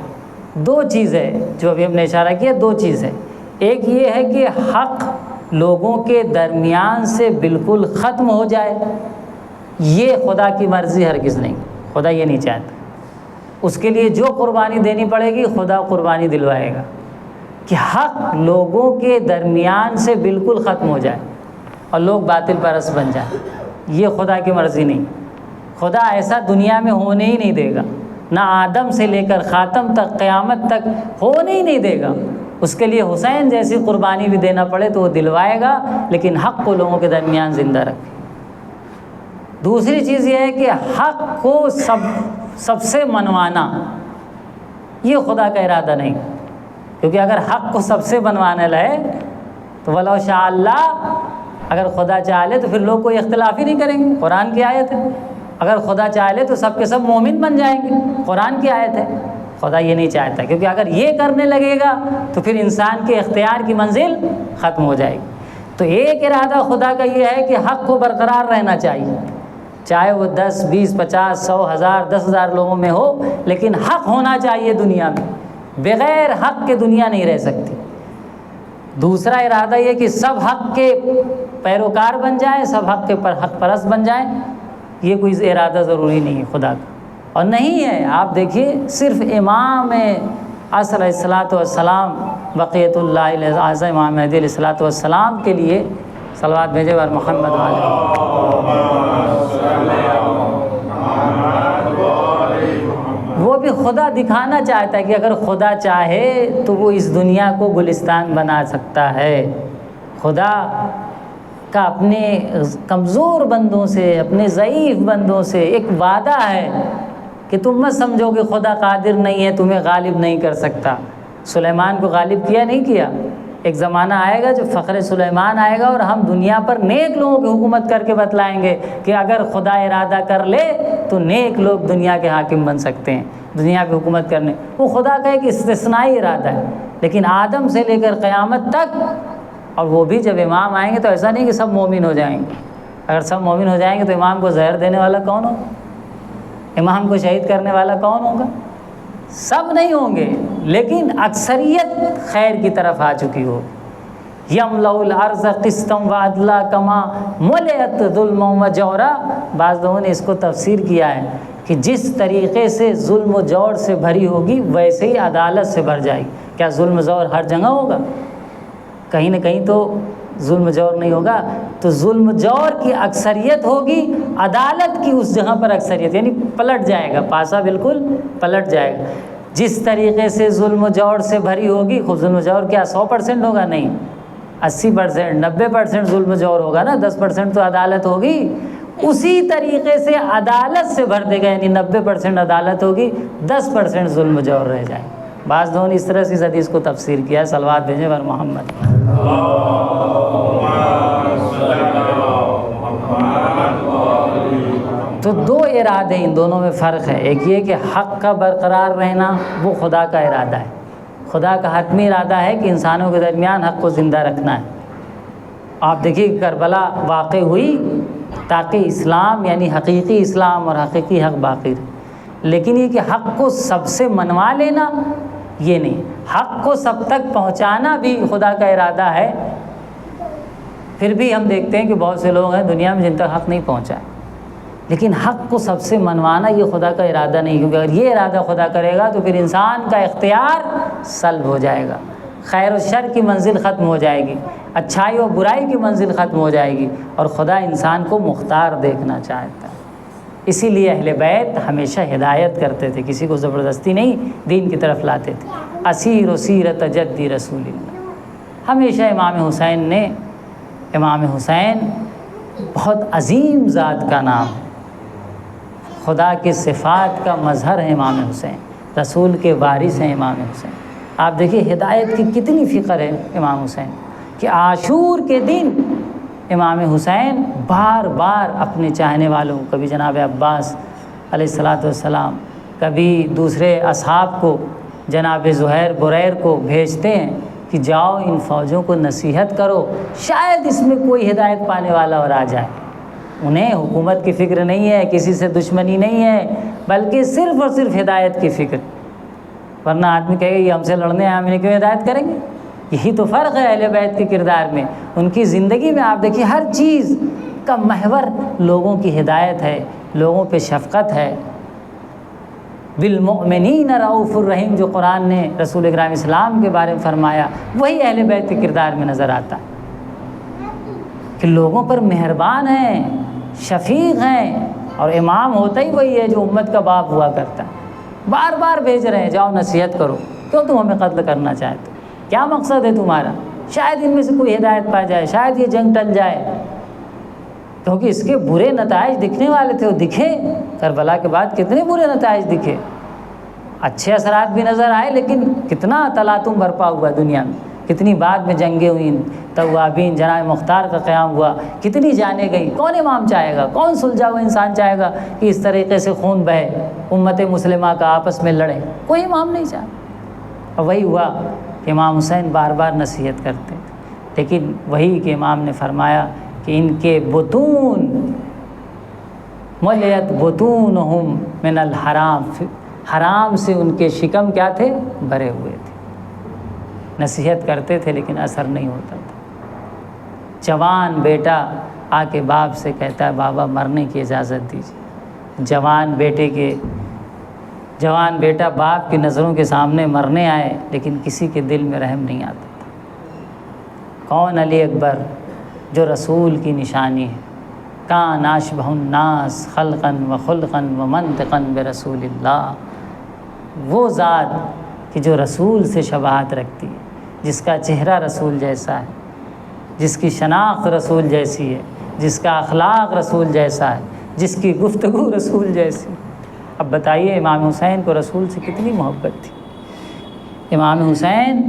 دو چیزیں جو ابھی ہم نے اشارہ کیا، دو چیزیں. ایک یہ ہے کہ حق لوگوں کے درمیان سے بالکل ختم ہو جائے، یہ خدا کی مرضی ہرگز نہیں، خدا یہ نہیں چاہتا. اس کے لیے جو قربانی دینی پڑے گی خدا قربانی دلوائے گا کہ حق لوگوں کے درمیان سے بالکل ختم ہو جائے اور لوگ باطل پرست بن جائیں. یہ خدا کی مرضی نہیں. خدا ایسا دنیا میں ہونے ہی نہیں دے گا، نہ آدم سے لے کر خاتم تک، قیامت تک ہونے ہی نہیں دے گا. اس کے لیے حسین جیسی قربانی بھی دینا پڑے تو وہ دلوائے گا، لیکن حق کو لوگوں کے درمیان زندہ رکھے. دوسری چیز یہ ہے کہ حق کو سب سے منوانا، یہ خدا کا ارادہ نہیں. کیونکہ اگر حق کو سب سے منوانے لگے تو ولو شاء اللہ، اگر خدا چاہ لے تو پھر لوگ کوئی اختلاف ہی نہیں کریں گے. قرآن کی آیت ہے. اگر خدا چاہ لے تو سب کے سب مومن بن جائیں گے. قرآن کی آیت ہے. خدا یہ نہیں چاہتا، کیونکہ اگر یہ کرنے لگے گا تو پھر انسان کے اختیار کی منزل ختم ہو جائے گی. تو ایک ارادہ خدا کا یہ ہے کہ حق کو برقرار رہنا چاہیے، چاہے وہ 10 20 50 100 1000 10,000 لوگوں میں ہو، لیکن حق ہونا چاہیے دنیا میں. بغیر حق کے دنیا نہیں رہ سکتی. دوسرا ارادہ یہ کہ سب حق کے پیروکار بن جائیں، سب حق کے حق پرست بن جائیں. یہ کوئی ارادہ ضروری نہیں ہے خدا کا، اور نہیں ہے. آپ دیکھیے صرف امام عصر علیہ الصلوۃ والسلام بقیت اللہ اعظم امام مہدی علیہ الصلوۃ والسلام کے لیے صلوات بھیجے اور محمد وہ بھی خدا دکھانا چاہتا ہے کہ اگر خدا چاہے تو وہ اس دنیا کو گلستان بنا سکتا ہے. خدا کا اپنے کمزور بندوں سے، اپنے ضعیف بندوں سے ایک وعدہ ہے کہ تم مت سمجھو کہ خدا قادر نہیں ہے، تمہیں غالب نہیں کر سکتا. سلیمان کو غالب کیا نہیں کیا. ایک زمانہ آئے گا جو فخر سلیمان آئے گا اور ہم دنیا پر نیک لوگوں کی حکومت کر کے بتلائیں گے کہ اگر خدا ارادہ کر لے تو نیک لوگ دنیا کے حاکم بن سکتے ہیں، دنیا پہ حکومت کرنے. وہ خدا کا ایک استثنائی ارادہ ہے. لیکن آدم سے لے کر قیامت تک، اور وہ بھی جب امام آئیں گے تو ایسا نہیں کہ سب مومن ہو جائیں گے. اگر سب مومن ہو جائیں گے تو امام کو زہر دینے والا کون ہوگا؟ امام کو شہید کرنے والا کون ہوگا؟ سب نہیں ہوں گے، لیکن اکثریت خیر کی طرف آ چکی ہو. یملأ الارض قسطا وعدلا کما ملئت ظلما وجورا. بعض لوگوں نے اس کو تفسیر کیا ہے کہ جس طریقے سے ظلم و جور سے بھری ہوگی ویسے ہی عدالت سے بھر جائے گی. کیا ظلم و جور ہر جگہ ہوگا؟ کہیں نہ کہیں تو ظلم و جور نہیں ہوگا. تو ظلم و جور کی اکثریت ہوگی، عدالت کی اس جگہ پر اکثریت، یعنی پلٹ جائے گا، پاسا بالکل پلٹ جائے گا. جس طریقے سے ظلم و جور سے بھری ہوگی، خوب ظلم و جور کیا 100% ہوگا؟ نہیں، 80% 90% ظلم و جور ہوگا نا، 10% تو عدالت ہوگی. اسی طریقے سے عدالت سے بھر دے گا، یعنی 90% عدالت ہوگی، 10% ظلم و جور رہ جائے. بعض لوگوں نے اس طرح سے اس حدیث کو تفسیر کیا ہے. صلوات بھیجیں بر محمد. ارادے، ان دونوں میں فرق ہے۔ ایک یہ کہ حق کا برقرار رہنا وہ خدا کا ارادہ ہے، خدا کا حتمی ارادہ ہے کہ انسانوں کے درمیان حق کو زندہ رکھنا ہے۔ آپ دیکھیے کربلا واقع ہوئی تاکہ اسلام یعنی حقیقی اسلام اور حقیقی حق باقی رہے، لیکن یہ کہ حق کو سب سے منوا لینا یہ نہیں، حق کو سب تک پہنچانا بھی خدا کا ارادہ ہے۔ پھر بھی ہم دیکھتے ہیں کہ بہت سے لوگ ہیں دنیا میں جن تک حق نہیں پہنچا ہے، لیکن حق کو سب سے منوانا یہ خدا کا ارادہ نہیں، کیونکہ اگر یہ ارادہ خدا کرے گا تو پھر انسان کا اختیار سلب ہو جائے گا، خیر و شر کی منزل ختم ہو جائے گی، اچھائی و برائی کی منزل ختم ہو جائے گی، اور خدا انسان کو مختار دیکھنا چاہتا ہے۔ اسی لیے اہل بیت ہمیشہ ہدایت کرتے تھے، کسی کو زبردستی نہیں دین کی طرف لاتے تھے۔ اسیر و سیرت جدی رسول اللہ، ہمیشہ امام حسین بہت عظیم ذات کا نام ہے، خدا کی صفات کا مظہر ہے امام حسین، رسول کے وارث ہیں امام حسین۔ آپ دیکھیے ہدایت کی کتنی فکر ہے امام حسین کہ عاشور کے دن امام حسین بار بار اپنے چاہنے والوں، کبھی جناب عباس علیہ السلام، کبھی دوسرے اصحاب کو، جناب زہیر بریر کو بھیجتے ہیں کہ جاؤ ان فوجوں کو نصیحت کرو، شاید اس میں کوئی ہدایت پانے والا اور آ جائے۔ انہیں حکومت کی فکر نہیں ہے، کسی سے دشمنی نہیں ہے، بلکہ صرف اور صرف ہدایت کی فکر، ورنہ آدمی کہے گا یہ ہم سے لڑنے ہیں، ہم انہیں کیوں ہدایت کریں گے؟ یہی تو فرق ہے اہل بیت کے کردار میں، ان کی زندگی میں آپ دیکھیے ہر چیز کا محور لوگوں کی ہدایت ہے، لوگوں پہ شفقت ہے۔ بالمؤمنین رؤوف الرحیم جو قرآن نے رسول اکرم اسلام کے بارے میں فرمایا، وہی اہل بیت کے کردار میں نظر آتا ہے کہ لوگوں پر مہربان ہیں، شفیق ہیں، اور امام ہوتا ہی وہی ہے جو امت کا باپ ہوا کرتا ہے۔ بار بار بھیج رہے ہیں جاؤ نصیحت کرو، کیوں تم ہمیں قتل کرنا چاہتے ہو؟ کیا مقصد ہے تمہارا؟ شاید ان میں سے کوئی ہدایت پا جائے، شاید یہ جنگ ٹل جائے، کیونکہ اس کے برے نتائج دکھنے والے تھے، وہ دکھے کربلا کے بعد، کتنے برے نتائج دکھے، اچھے اثرات بھی نظر آئے لیکن کتنا تلاطم برپا ہوا دنیا میں، کتنی بعد میں جنگیں ہوئیں، توابین جناب مختار کا قیام ہوا، کتنی جانیں گئیں۔ کون امام چاہے گا، کون سلجھا ہوا انسان چاہے گا کہ اس طریقے سے خون بہے، امت مسلمہ کا آپس میں لڑے؟ کوئی امام نہیں چاہتا۔ اور وہی ہوا کہ امام حسین بار بار نصیحت کرتے تھے، لیکن وہی کہ امام نے فرمایا کہ ان کے بطون ملیت بطونہم من الحرام، حرام سے ان کے شکم کیا تھے؟ بھرے ہوئے تھے۔ نصیحت کرتے تھے لیکن اثر نہیں ہوتا تھا۔ جوان بیٹا آ کے باپ سے کہتا ہے بابا مرنے کی اجازت دیجیے، جوان بیٹا باپ کی نظروں کے سامنے مرنے آئے، لیکن کسی کے دل میں رحم نہیں آتا تھا۔ کون علی اکبر جو رسول کی نشانی ہے، کان اشبہ الناس خلقا و خلقا و منطقا برسول اللہ، وہ ذات کہ جو رسول سے شباہت رکھتی ہے، جس کا چہرہ رسول جیسا ہے، جس کی شناخت رسول جیسی ہے، جس کا اخلاق رسول جیسا ہے، جس کی گفتگو رسول جیسی۔ اب بتائیے امام حسین کو رسول سے کتنی محبت تھی، امام حسین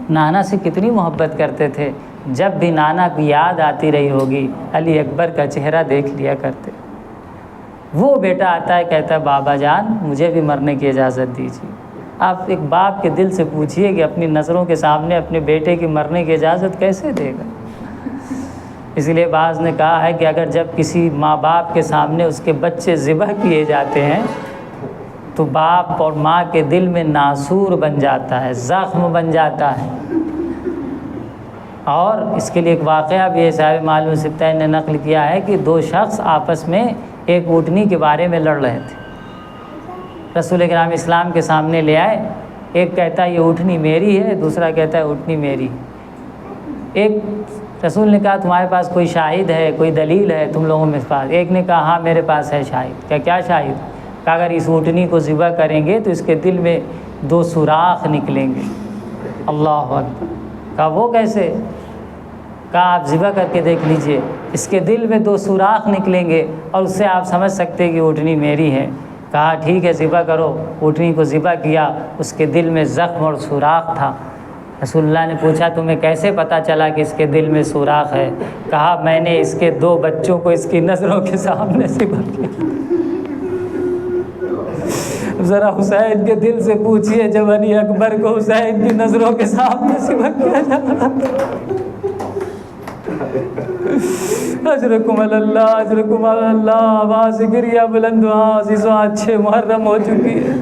نانا سے کتنی محبت کرتے تھے، جب بھی نانا کی یاد آتی رہی ہوگی علی اکبر کا چہرہ دیکھ لیا کرتے۔ وہ بیٹا آتا ہے کہتا ہے بابا جان مجھے بھی مرنے کی اجازت دیجیے۔ آپ ایک باپ کے دل سے پوچھئے کہ اپنی نظروں کے سامنے اپنے بیٹے کی مرنے کی اجازت کیسے دے گا؟ اس لیے بعض نے کہا ہے کہ اگر جب کسی ماں باپ کے سامنے اس کے بچے ذبح کیے جاتے ہیں تو باپ اور ماں کے دل میں ناسور بن جاتا ہے، زخم بن جاتا ہے۔ اور اس کے لیے ایک واقعہ بھی ہے، صاحب معلوم ستہ نے نقل کیا ہے کہ دو شخص آپس میں ایک اونٹنی کے بارے میں لڑ رہے تھے، رسول اکرم اسلام کے سامنے لے آئے، ایک کہتا ہے یہ اونٹنی میری ہے، دوسرا کہتا ہے اونٹنی میری۔ ایک رسول نے کہا تمہارے پاس کوئی شاہد ہے، کوئی دلیل ہے تم لوگوں میں پاس؟ ایک نے کہا ہاں میرے پاس ہے شاہد۔ کیا شاہد؟ کہا اگر اس اونٹنی کو ذبح کریں گے تو اس کے دل میں 2 سوراخ نکلیں گے۔ اللہ اکبر۔ کہا وہ کیسے؟ کہا آپ ذبح کر کے دیکھ لیجئے، اس کے دل میں 2 سوراخ نکلیں گے اور اس سے آپ سمجھ سکتے کہ اونٹنی میری ہے۔ کہا ٹھیک ہے ذبح کرو۔ اونٹنی کو ذبح کیا، اس کے دل میں زخم اور سوراخ تھا۔ رسول اللہ نے پوچھا تمہیں کیسے پتہ چلا کہ اس کے دل میں سوراخ ہے؟ کہا میں نے اس کے 2 بچوں کو اس کی نظروں کے سامنے ذبح کیا۔ ذرا حسین کے دل سے پوچھئے جب علی اکبر کو حسین کی نظروں کے سامنے سبق کیا جا رہا تھا۔ اجرکم اللہ، اجرکم اللہ۔ آواز گریہ بلند عزیزوں، اچھے محرم ہو چکی ہے،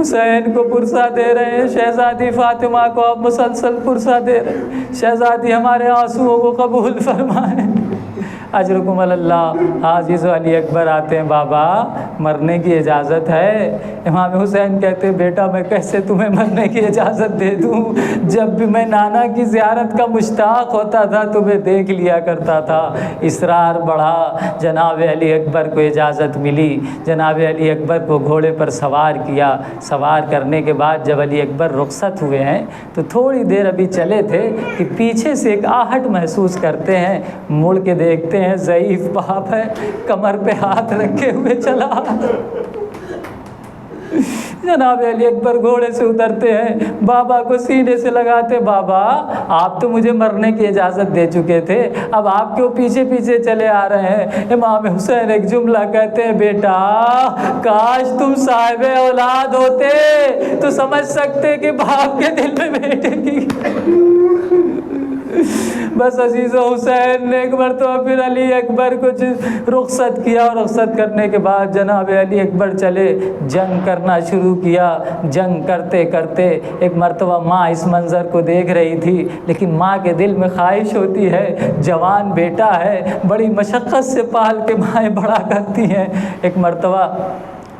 حسین کو پرسہ دے رہے ہیں، شہزادی فاطمہ کو اب مسلسل پرسہ دے رہے ہیں، شہزادی ہمارے آنسوؤں کو قبول فرمائیں۔ اجرکم اللہ۔ عزیز علی اکبر آتے ہیں، بابا مرنے کی اجازت ہے؟ امام حسین کہتے ہیں بیٹا میں کیسے تمہیں مرنے کی اجازت دے دوں، جب بھی میں نانا کی زیارت کا مشتاق ہوتا تھا تمہیں دیکھ لیا کرتا تھا۔ اصرار بڑھا، جناب علی اکبر کو اجازت ملی، جناب علی اکبر کو گھوڑے پر سوار کیا۔ سوار کرنے کے بعد جب علی اکبر رخصت ہوئے ہیں تو تھوڑی دیر ابھی چلے تھے کہ پیچھے سے ایک آہٹ محسوس کرتے ہیں، مڑ کے دیکھتے ہیں ضعیف باپ ہے، کمر پہ ہاتھ رکھے ہوئے چلا۔ جناب علی اکبر گھوڑے سے اترتے ہیں، بابا کو سینے سے لگاتے، بابا آپ تو مجھے مرنے کی اجازت دے چکے تھے، اب آپ کیوں پیچھے پیچھے چلے آ رہے ہیں؟ امام حسین ایک جملہ کہتے ہیں، بیٹا کاش تم صاحب اولاد ہوتے تو سمجھ سکتے کہ باپ کے دل میں بیٹے کی۔ بس عزیز و حسین نے ایک مرتبہ پھر علی اکبر کو رخصت کیا، اور رخصت کرنے کے بعد جناب علی اکبر چلے، جنگ کرنا شروع کیا۔ جنگ کرتے کرتے ایک مرتبہ ماں اس منظر کو دیکھ رہی تھی، لیکن ماں کے دل میں خواہش ہوتی ہے، جوان بیٹا ہے، بڑی مشقت سے پال کے مائیں بڑا کرتی ہیں۔ ایک مرتبہ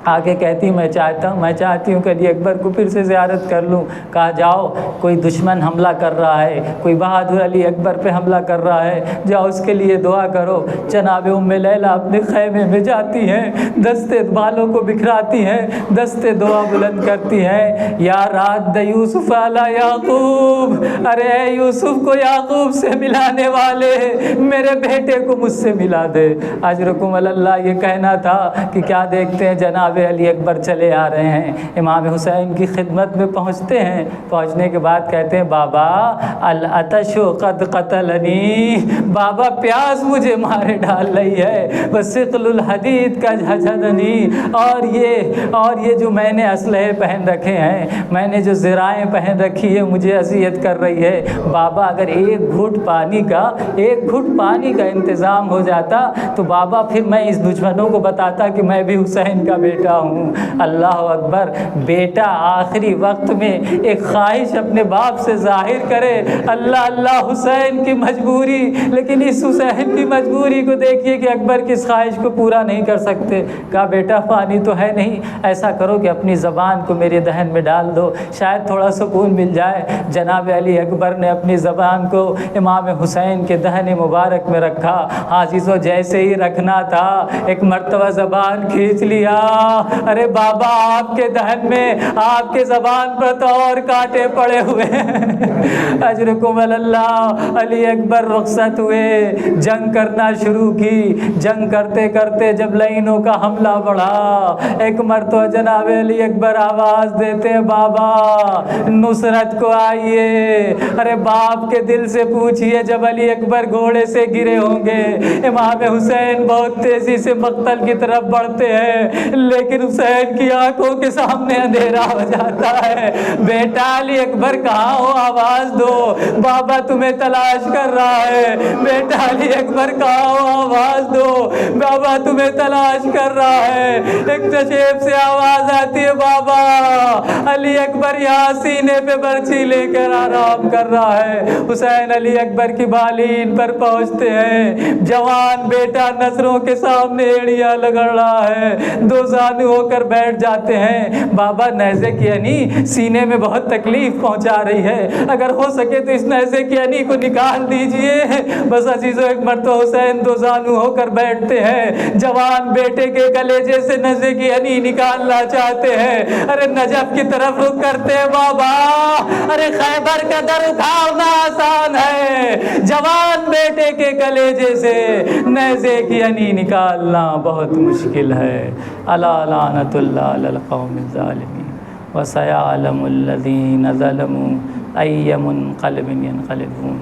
آگے کہتی میں چاہتی ہوں کہ علی اکبر کو پھر سے زیارت کر لوں۔ کہا جاؤ، کوئی دشمن حملہ کر رہا ہے، کوئی بہادر علی اکبر پہ حملہ کر رہا ہے، جاؤ اس کے لیے دعا کرو۔ جناب ام لیلہ اپنے خیمے میں جاتی ہیں، دستے بالوں کو بکھراتی ہیں، دستے دعا بلند کرتی ہیں، یا راد یوسف علی یعقوب، ارے اے یوسف کو یعقوب سے ملانے والے میرے بیٹے کو مجھ سے ملا دے۔ اجرکم اللہ۔ یہ کہنا تھا کہ کیا دیکھتے ہیں جناب علی اکبر چلے آ رہے ہیں، امام حسین کی خدمت میں پہنچتے ہیں۔ پہنچنے کے بعد کہتے ہیں، بابا العطش قد قتلنی، بابا پیاس مجھے مارے ڈال رہی ہے، وثقل الحدید کا جھجھدنی، اور یہ جو میں نے اسلحے پہن رکھے ہیں، میں نے جو ذرائع پہن رکھی ہے، مجھے اذیت کر رہی ہے۔ بابا اگر ایک گھٹ پانی کا انتظام ہو جاتا تو بابا پھر میں اس دشمنوں کو بتاتا کہ میں بھی حسین کا بیٹا ہوں۔ اللہ اکبر۔ بیٹا آخری وقت میں ایک خواہش اپنے باپ سے ظاہر کرے، اللہ حسین کی مجبوری، لیکن اس حسین کی مجبوری کو دیکھیے کہ اکبر کی اس خواہش کو پورا نہیں کر سکتے۔ کہا بیٹا پانی تو ہے نہیں، ایسا کرو کہ اپنی زبان کو میرے دہن میں ڈال دو، شاید تھوڑا سکون مل جائے۔ جناب علی اکبر نے اپنی زبان کو امام حسین کے دہن مبارک میں رکھا۔ عزیزو جیسے ہی رکھنا تھا ایک مرتبہ زبان کھینچ لیا، ارے بابا آپ کے دہن میں، آپ کے زبان پر تو اور کانٹے پڑے ہوئے ہیں۔ اجرکم اللہ۔ علی اکبر رخصت ہوئے، جنگ کرنا شروع کی۔ جنگ کرتے کرتے جب لائنوں کا حملہ بڑھا، ایک مرتبہ جناب علی اکبر آواز دیتے ہیں، بابا نصرت کو آئیے۔ ارے باپ کے دل سے پوچھئے، جب علی اکبر گھوڑے سے گرے ہوں گے، امام حسین بہت تیزی سے مقتل کی طرف بڑھتے ہیں، لیکن حسین کی آنکھوں کے سامنے اندھیرا ہو جاتا ہے۔ بیٹا علی اکبر کہاں ہو، آواز دو، بابا تمہیں تلاش کر رہا ہے۔ بیٹا علی اکبر کہاں ہو، آواز دو، بابا تمہیں تلاش کر رہا ہے۔ ایک تشیب سے آواز آتی ہے، بابا علی اکبر یہاں سینے پہ برچھی لے کر آرام کر رہا ہے۔ حسین علی اکبر کی بالین پر پہنچتے ہیں، جوان بیٹا نظروں کے سامنے ایڑیاں لگڑ رہا ہے، دو زانو ہو کر بیٹھ جاتے ہیں۔ بابا نیزے کی انی سینے میں بہت تکلیف پہنچا رہی ہے، اگر ہو سکے تو اس نیزے کی انی کو نکال دیجئے۔ بس عزیزو ایک مرتبہ حسین دو زانو ہو کر بیٹھتے ہیں، جوان بیٹے کے کلیجے سے نیزے کی انی نکالنا چاہتے ہیں۔ ارے نجف کی طرف رخ کرتے ہیں، بابا ارے خیبر کا در اٹھانا آسان ہے، جوان بیٹے کے کلیجے سے نیزے کی انی نکالنا بہت مشکل ہے۔ الا لعنت اللہ علی القوم الظالمین وسیعلم الذین ظلموا ای منقلب ینقلبون۔